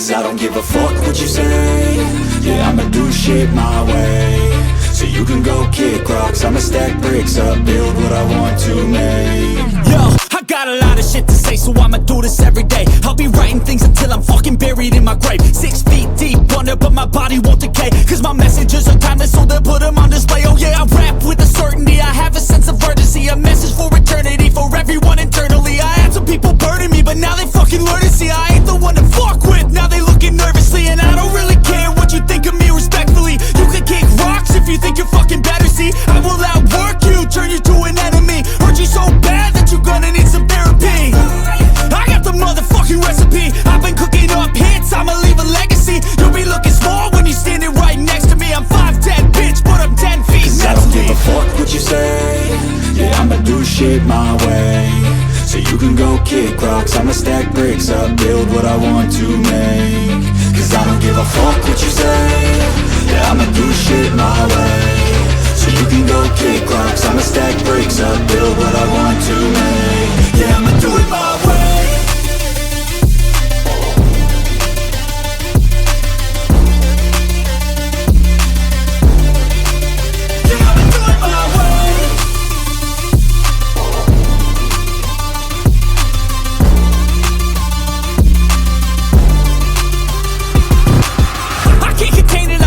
Cause I don't give a fuck what you say. Yeah, I'ma do shit my way. So you can go kick rocks, I'ma stack bricks up, build what I want to make. Yo, I got a lot of shit to say, so I'ma do this every day. I'll be writing things until I'm fucking buried in my grave. 6 feet deep under, but my body won't decay. Cause my messages are timeless, so they'll put them on display. Oh yeah, I rap with a certainty, I have a sense of urgency. A message for eternity, for everyone internally. I had some people burning me, but now they fucking learn to see I ain't the one to fuck with, now they looking nervously. And I don't really care what you think of me, respectfully. You can kick rocks if you think you're fucking better, see. I will outwork you, turn you to an enemy. Hurt you so bad that you're gonna need some therapy. I got the motherfucking recipe, I've been cooking up hits, I'ma leave a legacy. You'll be looking small when you're standing right next to me. I'm 5'10", bitch, but I'm 10 feet. Cause I don't give a fuck what you say. Yeah, I'ma do shit my way. So you can go kick rocks, I'ma stack bricks up, build what I want to make. Cause I don't give a fuck what you say. Yeah, I'ma do shit my way. So you can go kick rocks, I'ma stack bricks up, build what I want to make. Yeah, I'ma do it my way.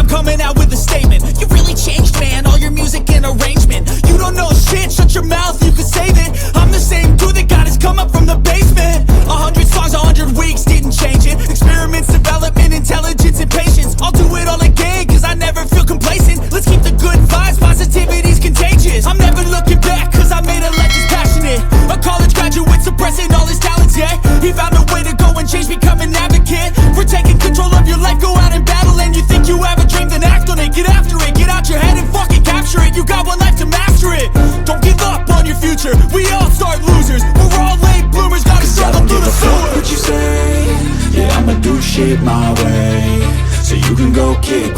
Coming out with a statement. You really changed, man, all your music and arrangement. You don't know shit, shut your mouth, you can save it. I'm the same dude that got his come up from the basement. 100 songs, 100 weeks, didn't change it. Experiments, development, intelligence, and patience. I'll do it all again, cause I never feel complacent. Let's keep the good vibes, positivity's contagious. I'm never looking back, cause I made a life that's passionate. A college graduate suppressing all his talents, yeah. He found a way to go and change, become an advocate. For taking control of your life, go out and battle. And you think you have a dream, then act on it. Get after it, get out your head and fucking capture it. You got one life to master it. Don't give up on your future, we all start losers. We're all late bloomers, gotta struggle through the sewer. What you say? Yeah, I'ma do shit my way. So you can go kick